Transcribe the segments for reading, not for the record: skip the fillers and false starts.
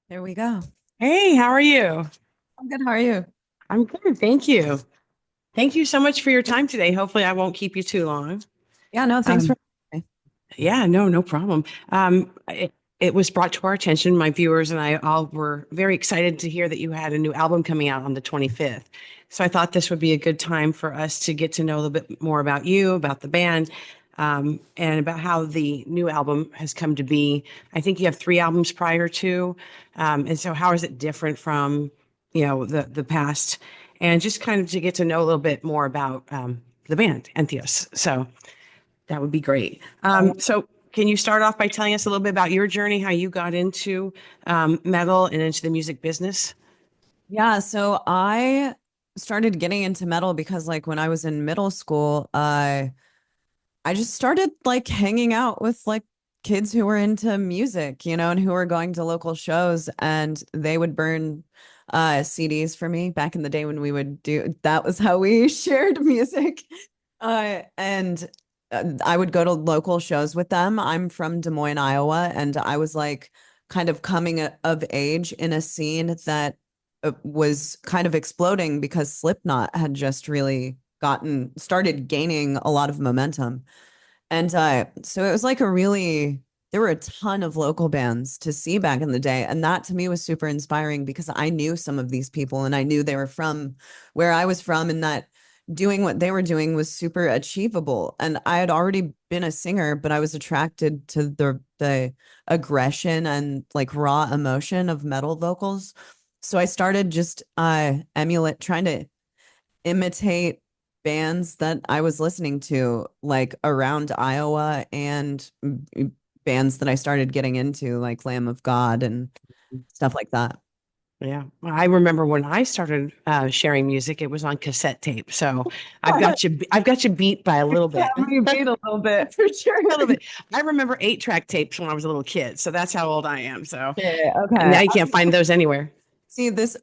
There we go. Hey, how are you? I'm good. How are you? I'm good, thank you. Thank you so much for your time today. Hopefully, I won't keep you too long. Yeah, no, thanks for. Um, yeah, no problem. It was brought to our attention, my viewers and I all were very excited to hear that you had a new album coming out on the 25th. So I thought this would be a good time for us to get to know a little bit more about you, about the band, and about how the new album has come to be. I think you have three albums prior to, and so how is it different from, the past, and just kind of to get to know a little bit more about the band, Entheos. So. That would be great. So, can you start off by telling us a little bit about your journey, how you got into metal and into the music business? Yeah, so I started getting into metal because like when I was in middle school, I just started like hanging out with like kids who were into music, and who were going to local shows and they would burn CDs for me back in the day when we would do that was how we shared music. And I would go to local shows with them. I'm from Des Moines, Iowa, and I was like kind of coming of age in a scene that was kind of exploding because Slipknot had just really gotten started gaining a lot of momentum. And so it was like there were a ton of local bands to see back in the day. And that to me was super inspiring because I knew some of these people and I knew they were from where I was from, and that doing what they were doing was super achievable. And I had already been a singer, but I was attracted to the aggression and like raw emotion of metal vocals. So I started just trying to imitate bands that I was listening to, like around Iowa, and bands that I started getting into, like Lamb of God and stuff like that. Yeah, well, I remember when I started sharing music, it was on cassette tape. So I've got you beat by a little Yeah, bit, we a beat a little bit for sure. little bit. I remember 8-track tapes when I was a little kid, so that's how old I am. So Yeah, now okay. you can't find those anywhere. See this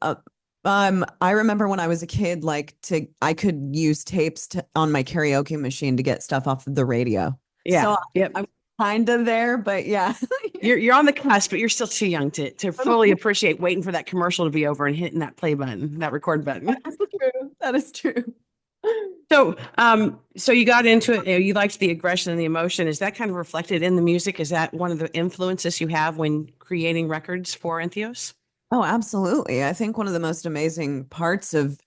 I remember when I was a kid, like I could use tapes on my karaoke machine to get stuff off of the radio. Yeah, So yep. I'm kind of there, but yeah. You're on the cusp, but you're still too young to fully appreciate waiting for that commercial to be over and hitting that play button, that record button. That's true. That is true. So you got into it. You liked the aggression and the emotion. Is that kind of reflected in the music? Is that one of the influences you have when creating records for Entheos? Oh, absolutely. I think one of the most amazing parts of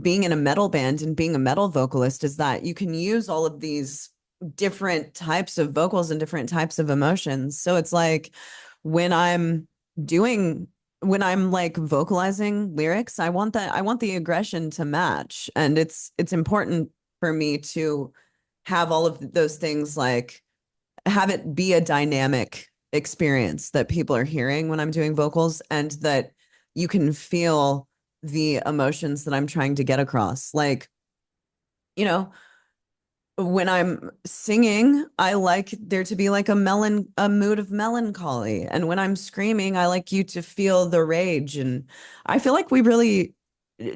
being in a metal band and being a metal vocalist is that you can use all of these different types of vocals and different types of emotions. So it's like when I'm doing, when I'm like vocalizing lyrics, I want the aggression to match. And it's important for me to have all of those things, like have it be a dynamic experience that people are hearing when I'm doing vocals, and that you can feel the emotions that I'm trying to get across. Like, you know, when I'm singing, I like there to be like a mood of melancholy. And when I'm screaming, I like you to feel the rage. And I feel like we really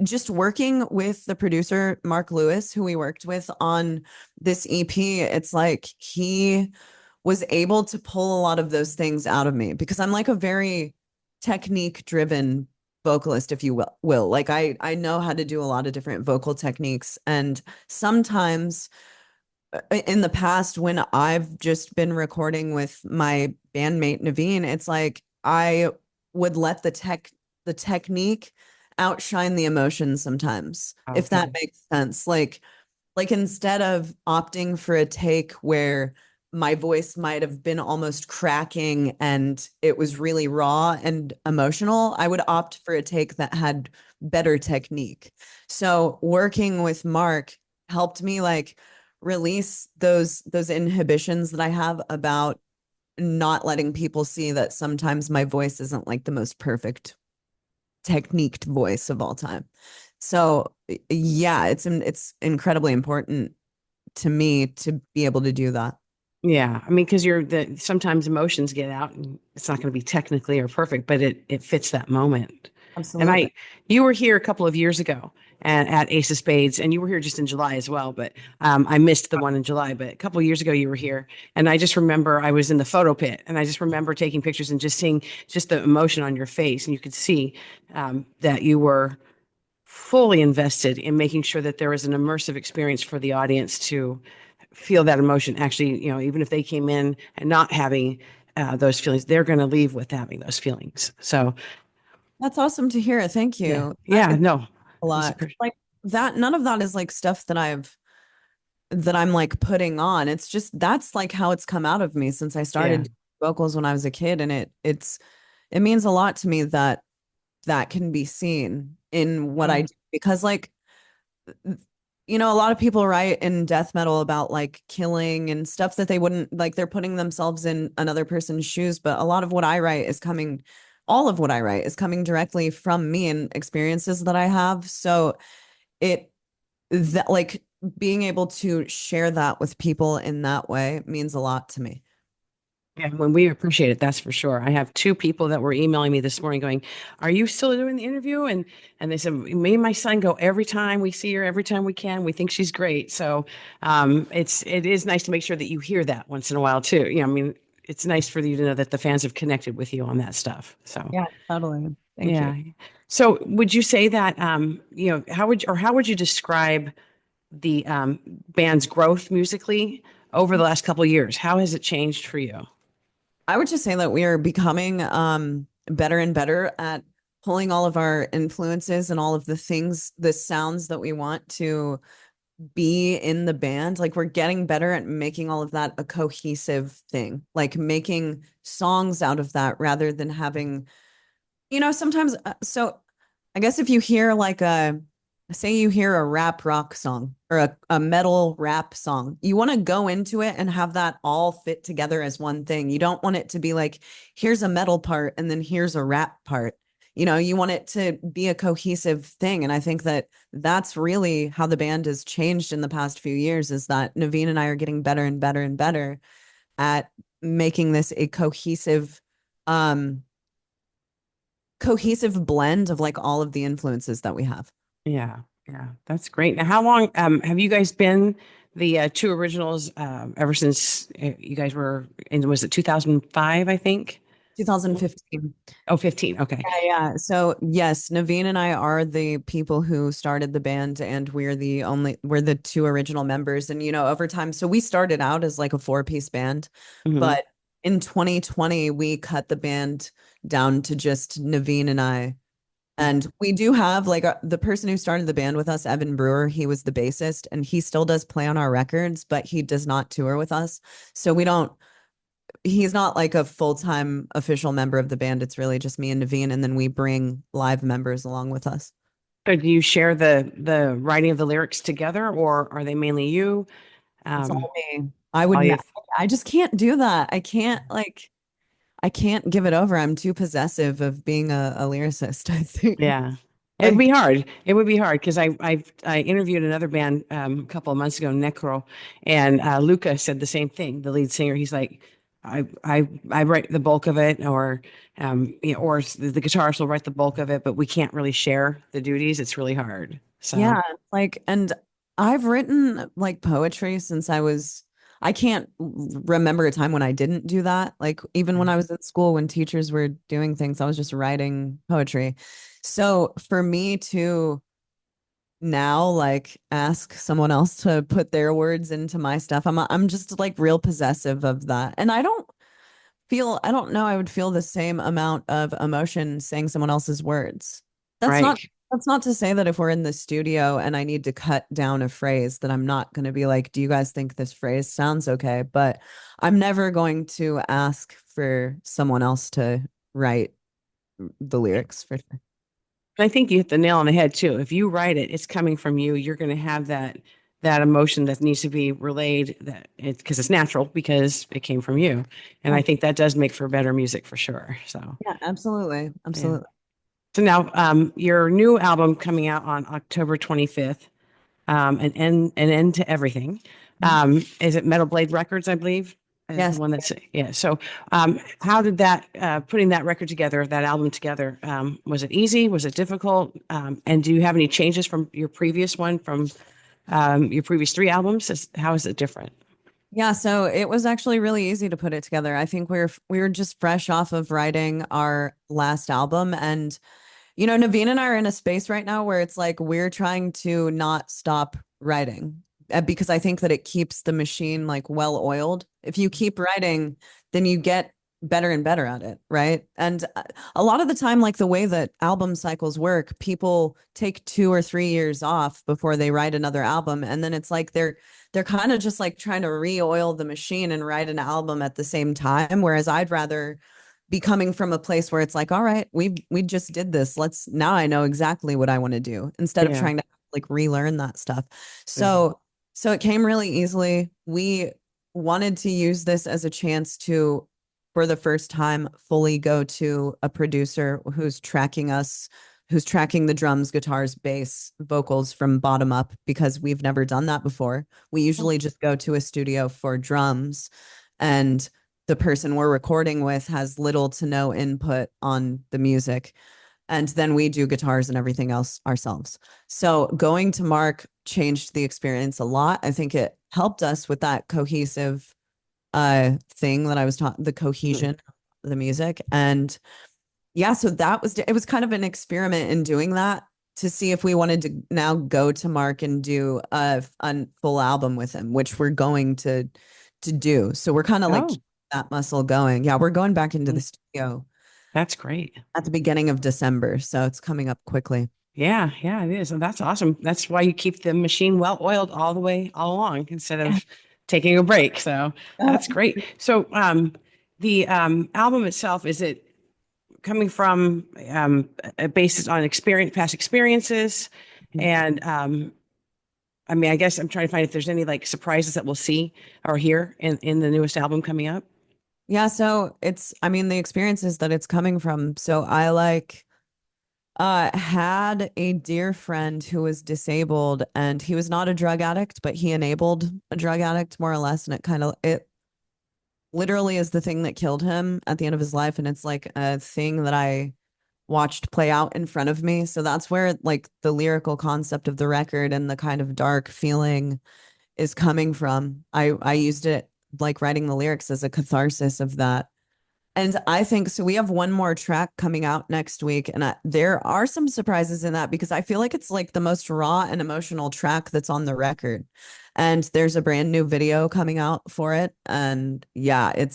just working with the producer Mark Lewis, who we worked with on this EP, it's like he was able to pull a lot of those things out of me because I'm like a very technique driven vocalist, if you will. Like I know how to do a lot of different vocal techniques, and sometimes in the past when I've just been recording with my bandmate Naveen, it's like I would let the technique outshine the emotion sometimes, if that Okay. makes sense. Like instead of opting for a take where my voice might have been almost cracking and it was really raw and emotional, I would opt for a take that had better technique. So working with Mark helped me like release those inhibitions that I have about not letting people see that sometimes my voice isn't like the most perfect techniqued voice of all time. So yeah, it's incredibly important to me to be able to do that. Yeah, I mean, because sometimes emotions get out, and it's not going to be technically or perfect, but it fits that moment. And Absolutely. you were here a couple of years ago at Ace of Spades, and you were here just in July as well. But I missed the one in July. But a couple of years ago, you were here, and I just remember I was in the photo pit, and I just remember taking pictures and just seeing just the emotion on your face, and you could see that you were fully invested in making sure that there was an immersive experience for the audience to feel that emotion. Actually, even if they came in and not having those feelings, they're going to leave with having those feelings. So, That's awesome to hear. Thank yeah, you. That yeah, means no, a just lot. Like that, none of that is like stuff that I'm like putting on. It's just that's like how it's come out of me since I yeah. started doing vocals when I was a kid, and it means a lot to me that that can be seen in what I Yeah. do because like a lot of people write in death metal about like killing and stuff that they wouldn't like they're putting themselves in another person's shoes, but a lot of what I write is coming all of what I write is coming directly from me and experiences that I have. So it that like being able to share that with people in that way means a lot to me. Yeah, when we appreciate it, that's for sure. I have two people that were emailing me this morning going, "Are you still doing the interview?" And they said, "Me and my son go every time we see her, every time we can. We think she's great." So it is nice to make sure that you hear that once in a while too. I mean, it's nice for you to know that the fans have connected with you on that stuff. So Yeah, totally. Thank you. yeah. So would you say that how would you describe the band's growth musically over the last couple of years? How has it changed for you? I would just say that we are becoming better and better at pulling all of our influences and all of the things, the sounds that we want to be in the band. Like we're getting better at making all of that a cohesive thing, like making songs out of that rather than having, sometimes. So I guess if you hear like say you hear a rap rock song or a metal rap song, you want to go into it and have that all fit together as one thing. You don't want it to be like, here's a metal part and then here's a rap part. You want it to be a cohesive thing. And I think that that's really how the band has changed in the past few years is that Naveen and I are getting better and better and better at making this a um, cohesive blend of like all of the influences that we have. Yeah, yeah, that's great. Now, how long have you guys been the two originals ever since you guys were in, was it 2005, I think? 2015. Oh, 15. Okay. Yeah, yeah. So yes, Naveen and I are the people who started the band, and we're the two original members. And over time, so we started out as like a four-piece band, Hmm. but in 2020 we cut the band down to just Naveen and I. And we do have like the person who started the band with us, Evan Brewer, he was the bassist, and he still does play on our records, but he does not tour with us. So we don't he's not like a full-time official member of the band. It's really just me and Naveen, and then we bring live members along with us. So do you share the writing of the lyrics together, or are they mainly you? It's Um, all me. I would all ne you, I just can't do that. I can't give it over. I'm too possessive of being a lyricist, I think. yeah. It'd be Like, hard. It would be hard because I interviewed another band a couple of months ago, Necro, and Luca said the same thing. The lead singer, he's like, I write the bulk of it, or or the guitarist will write the bulk of it, but we can't really share the duties. It's really hard. So yeah, and I've written like poetry since I can't remember a time when I didn't do that. Like, even when I was in school, when teachers were doing things, I was just writing poetry. So for me to now like ask someone else to put their words into my stuff, I'm just like real possessive of that. And I don't know I would feel the same amount of emotion saying someone else's words. That's not right. that's not to say that if we're in the studio and I need to cut down a phrase that I'm not going to be like, do you guys think this phrase sounds okay? But I'm never going to ask for someone else to write the lyrics for sure. I think you hit the nail on the head too. If you write it, it's coming from you. You're going to have that emotion that needs to be relayed, that it's because it's natural because it came from you. And Yeah, I think that does make for better music for sure. So yeah, absolutely. yeah. Absolutely. So now your new album coming out on October 25th, an end to everything. Is it Metal Blade Records, I believe? is the Yes. one that's, yeah. So, how did that, putting that record together, that album together, was it easy? Was it difficult? And do you have any changes from your previous one, from your previous three albums? How is it different? Yeah, so it was actually really easy to put it together. I think we were just fresh off of writing our last album, and Naveen and I are in a space right now where it's like we're trying to not stop writing because I think that it keeps the machine like well oiled. If you keep writing, then you get better and better at it, right? And a lot of the time, like the way that album cycles work, people take 2 or 3 years off before they write another album, and then it's like they're kind of just like trying to re-oil the machine and write an album at the same time. Whereas I'd rather be coming from a place where it's like, all right, we just did this. Now I know exactly what I want to do instead of Yeah. trying to like relearn that stuff. Yeah. So it came really easily. We wanted to use this as a chance to, for the first time, fully go to a producer who's tracking the drums, guitars, bass, vocals from bottom up because we've never done that before. We usually just go to a studio for drums, and the person we're recording with has little to no input on the music. And then we do guitars and everything else ourselves. So going to Mark changed the experience a lot. I think it helped us with that cohesive thing that I was talking, the Mhm. cohesion of the music. And yeah, so it was kind of an experiment in doing that to see if we wanted to now go to Mark and do a full album with him, which we're going to do. So we're kind of like Oh, keeping that muscle going. Yeah, we're going back into the mm, studio that's great. at the beginning of December, so it's coming up quickly. Yeah, yeah, it is. And that's awesome. That's why you keep the machine well oiled all the way, all along, instead Yeah. of taking a break. So that's great. So, the album itself, is it coming from a basis on past experiences? And I mean, I guess I'm trying to find if there's any like surprises that we'll see or hear in the newest album coming up. Yeah, so I mean, the experiences that it's coming from. So I like had a dear friend who was disabled, and he was not a drug addict, but he enabled a drug addict more or less, and it literally is the thing that killed him at the end of his life, and it's like a thing that I watched play out in front of me. So that's where like the lyrical concept of the record and the kind of dark feeling is coming from. I used it like writing the lyrics as a catharsis of that. And I think so. We have one more track coming out next week, and there are some surprises in that because I feel like it's like the most raw and emotional track that's on the record. And there's a brand new video coming out for it. And yeah, it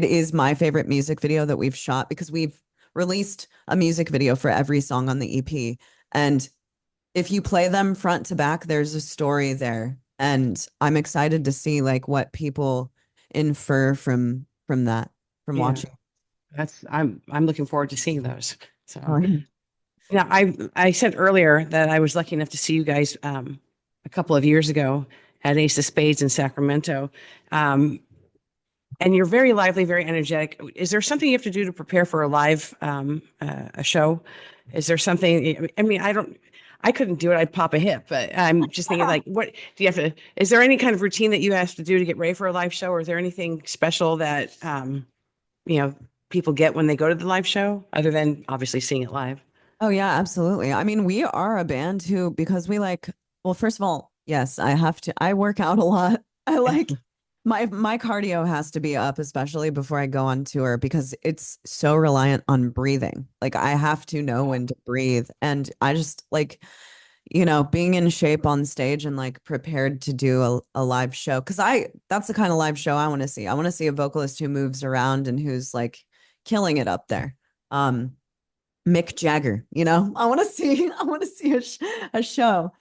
is my favorite music video that we've shot because we've released a music video for every song on the EP. And if you play them front to back, there's a story there. And I'm excited to see like what people infer from that, from Yeah, watching. I'm looking forward to seeing those. So. Oh, yeah. Now, I said earlier that I was lucky enough to see you guys a couple of years ago at Ace of Spades in Sacramento. Um, and you're very lively, very energetic. Is there something you have to do to prepare for a live a show? Is there something? I mean, I couldn't do it. I'd pop a hip. But I'm just thinking, like, what do you have to? Is there any kind of routine that you have to do to get ready for a live show, or is there anything special that you know people get when they go to the live show, other than obviously seeing it live? Oh, yeah, absolutely. I mean, we are a band who, because we like, well, first of all, yes, I work out a lot. I like my cardio has to be up, especially before I go on tour, because it's so reliant on breathing. Like I have to know when to breathe. And I just like, being in shape on stage and like prepared to do a live show. Cause that's the kind of live show I want to see. I want to see a vocalist who moves around and who's like killing it up there. Um, Mick Jagger, I want to see a show.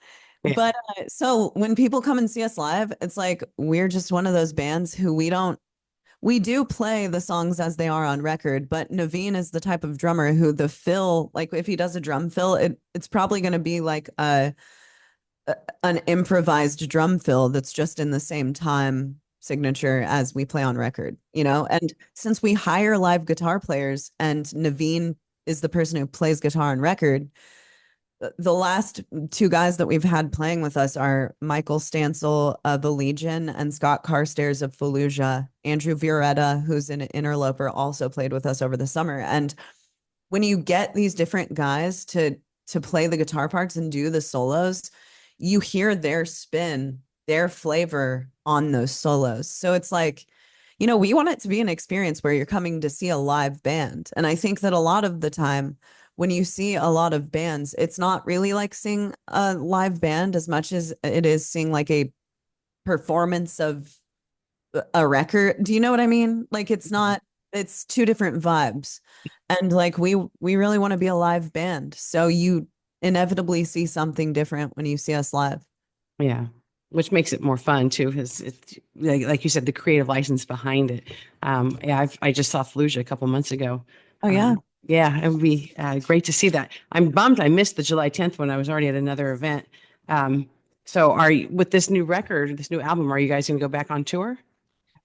Yeah. But so when people come and see us live, it's like we're just one of those bands who we do play the songs as they are on record, but Naveen is the type of drummer who the fill, like if he does a drum fill, it's probably going to be like an improvised drum fill that's just in the same time signature as we play on record, And since we hire live guitar players and Naveen is the person who plays guitar on record, the last two guys that we've had playing with us are Michael Stansel of the Legion and Scott Carstairs of Fallujah. Andrew Vioretta, who's an interloper, also played with us over the summer. And when you get these different guys to play the guitar parts and do the solos, you hear their spin, their flavor on those solos. So it's like, we want it to be an experience where you're coming to see a live band. And I think that a lot of the time when you see a lot of bands, it's not really like seeing a live band as much as it is seeing like a performance of a record. Do you know what I mean? Like it's not, it's two different vibes. And like we really want to be a live band. So you inevitably see something different when you see us live. Yeah, which makes it more fun too, because it's like you said, the creative license behind it. Yeah, I just saw Fallujah a couple months ago. Oh yeah. Yeah, it would be great to see that. I'm bummed I missed the July 10th when I was already at another event. Um, so are you with this new record, this new album, are you guys going to go back on tour?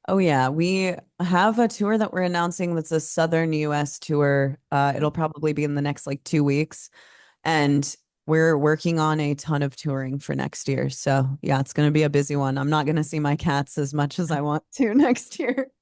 Oh yeah. We have a tour that we're announcing that's a Southern US tour. It'll probably be in the next like 2 weeks. And we're working on a ton of touring for next year. So yeah, it's gonna be a busy one. I'm not gonna see my cats as much as I want to next year.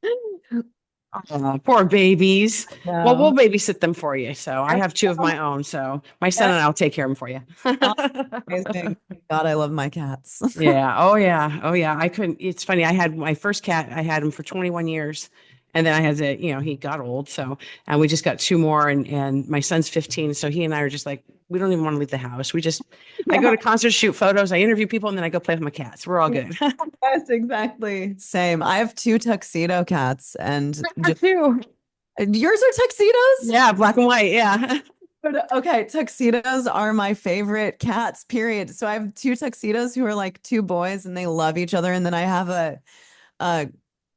Poor babies. Well, we'll No. babysit them for you. So I have two of my own. So my son Yeah. and I'll take care of them for you. Oh, amazing. God, I love my cats. Yeah. Oh, yeah. Oh, yeah. I couldn't. It's funny. I had my first cat. I had him for 21 years, and then I had to. He got old. So, and we just got two more, and my son's 15. So he and I are just like, we don't even want to leave the house. I go Yeah. to concerts, shoot photos, I interview people, and then I go play with my cats. We're all good. Yes, exactly. Same. I have two tuxedo cats and Me just too. yours are tuxedos? Yeah, black and white. Yeah. But okay, tuxedos are my favorite cats, period. So I have two tuxedos who are like two boys and they love each other. And then I have a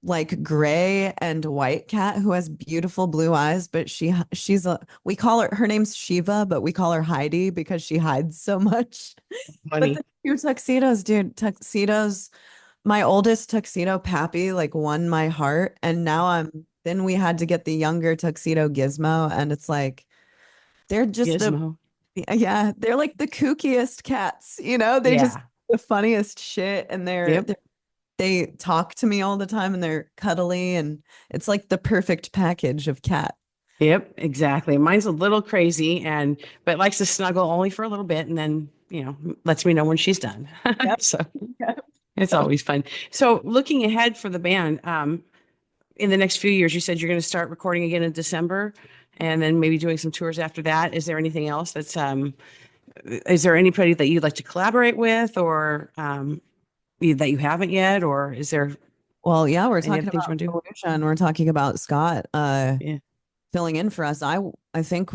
like gray and white cat who has beautiful blue eyes, but she's a we call her name's Shiva, but we call her Heidi because she hides so much. But the Funny. two tuxedos, dude, tuxedos, my oldest tuxedo Pappy like won my heart. And now then we had to get the younger tuxedo Gizmo, and it's like they're just Gizmo. yeah, they're like the kookiest cats, they just Yeah. the funniest shit and Yep. they talk to me all the time and they're cuddly and it's like the perfect package of cat. Yep. Exactly. Mine's a little crazy but likes to snuggle only for a little bit and then, lets me know when she's done. Yep. So Yep. it's So always fun. So looking ahead for the band, in the next few years, you said you're going to start recording again in December and then maybe doing some tours after that. Is there anything else is there anybody that you'd like to collaborate with or that you haven't yet? Or is there well, yeah, we're any other talking things you about want to do? Felicia and we're talking about Scott Yeah. filling in for us. I think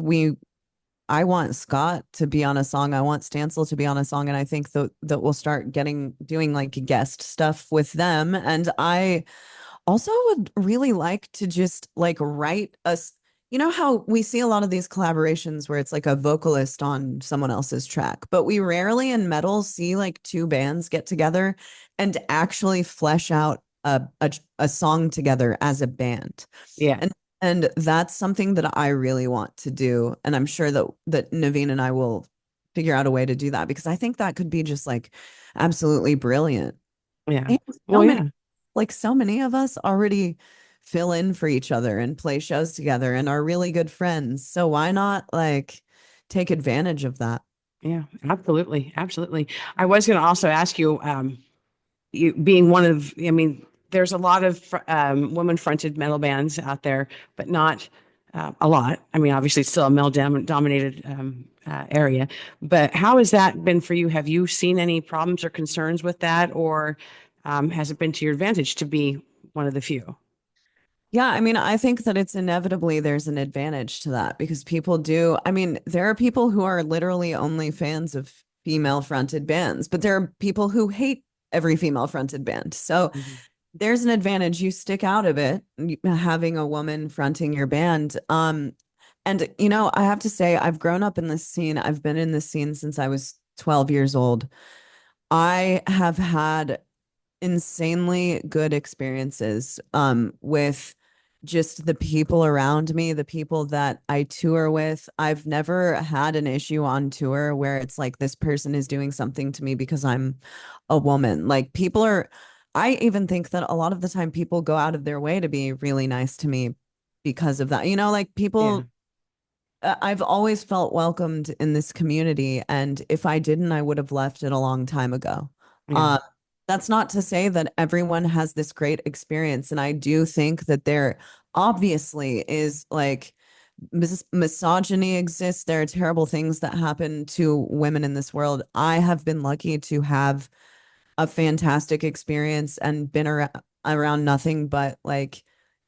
I want Scott to be on a song. I want Stancil to be on a song, and I think that we'll start doing like guest stuff with them. And I also would really like to just like write us. You know how we see a lot of these collaborations where it's like a vocalist on someone else's track, but we rarely in metal see like two bands get together and actually flesh out a song together as a band. Yeah. And that's something that I really want to do. And I'm sure that Naveen and I will figure out a way to do that because I think that could be just like absolutely brilliant. Yeah. And Well, yeah. so many of us already fill in for each other and play shows together and are really good friends. So why not like take advantage of that? Yeah. Absolutely. Absolutely. I was going to also ask you, you being one of, I mean, there's a lot of women-fronted metal bands out there, but not a lot. I mean, obviously, it's still a male-dominated area. But how has that been for you? Have you seen any problems or concerns with that, or has it been to your advantage to be one of the few? Yeah, I mean, I think that it's inevitably there's an advantage to that because people do. I mean, there are people who are literally only fans of female fronted bands, but there are people who hate every female fronted band. So Mhm. there's an advantage. You stick out a bit having a woman fronting your band. And I have to say, I've grown up in this scene. I've been in this scene since I was 12 years old. I have had insanely good experiences with just the people around me, the people that I tour with. I've never had an issue on tour where it's like this person is doing something to me because I'm a woman. Like people are, I even think that a lot of the time people go out of their way to be really nice to me because of that. You know, like Yeah. people, I've always felt welcomed in this community. And if I didn't, I would have left it a long time ago. Yeah. Uh, that's not to say that everyone has this great experience. And I do think that there obviously is like misogyny exists. There are terrible things that happen to women in this world. I have been lucky to have a fantastic experience and been around nothing but like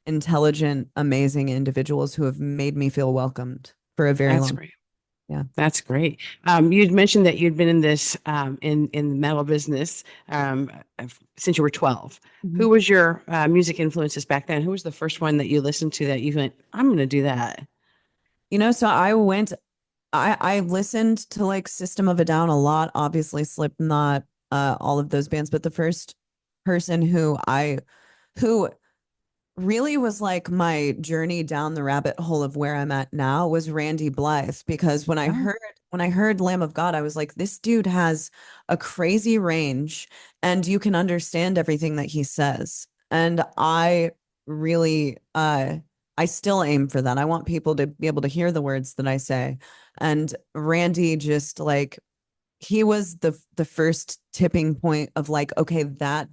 intelligent, amazing individuals who have made me feel welcomed for a very That's long. great. Yeah. That's great. You'd mentioned that you'd been in this in the metal business since you were 12. Mhm. Who was your music influences back then? Who was the first one that you listened to that you went, I'm going to do that? You know, so I listened to like System of a Down a lot, obviously Slipknot, all of those bands, but the first person who really was like my journey down the rabbit hole of where I'm at now was Randy Blythe because Oh, when I heard Lamb of God, I was like, this dude has a crazy range and you can understand everything that he says. And I really I still aim for that. I want people to be able to hear the words that I say. And Randy just like he was the first tipping point of like, okay, that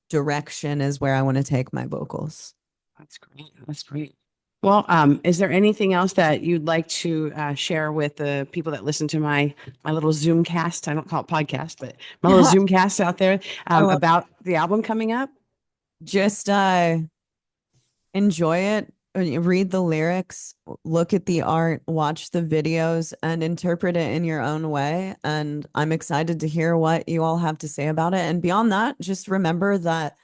direction is where I want to take my vocals. that's great. That's great. Well, is there anything else that you'd like to share with the people that listen to my little Zoom cast? I don't call it podcast, but my little Zoom cast out there I love about the album coming up? just enjoy it, read the lyrics, look at the art, watch the videos, and interpret it in your own way. And I'm excited to hear what you all have to say about it. And beyond that, just remember that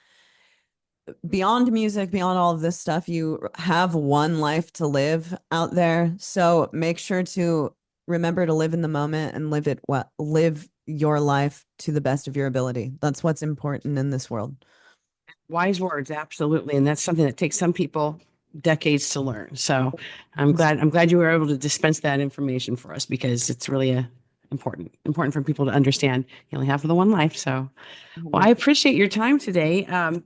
beyond music, beyond all of this stuff, you have one life to live out there. So make sure to remember to live in the moment and live your life to the best of your ability. That's what's important in this world. Wise words, absolutely. And that's something that takes some people decades to learn. So I'm glad you were able to dispense that information for us because it's really important for people to understand you only have the one life. So well, I appreciate your time today.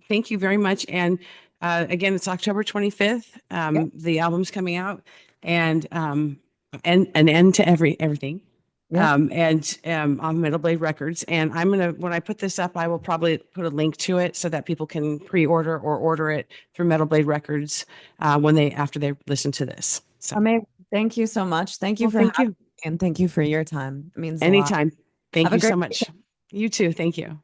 Thank you very much. And again, it's October 25th. Yep. The album's coming out and an end to everything. Yep. On Metal Blade Records. And when I put this up, I will probably put a link to it so that people can pre-order or order it through Metal Blade Records after they listen to this. So, Amazing. Thank you so much. Thank you well, for having thank you. me and thank you for your time. It means a lot. Anytime. Have Thank a you great so much. You too. Thank you.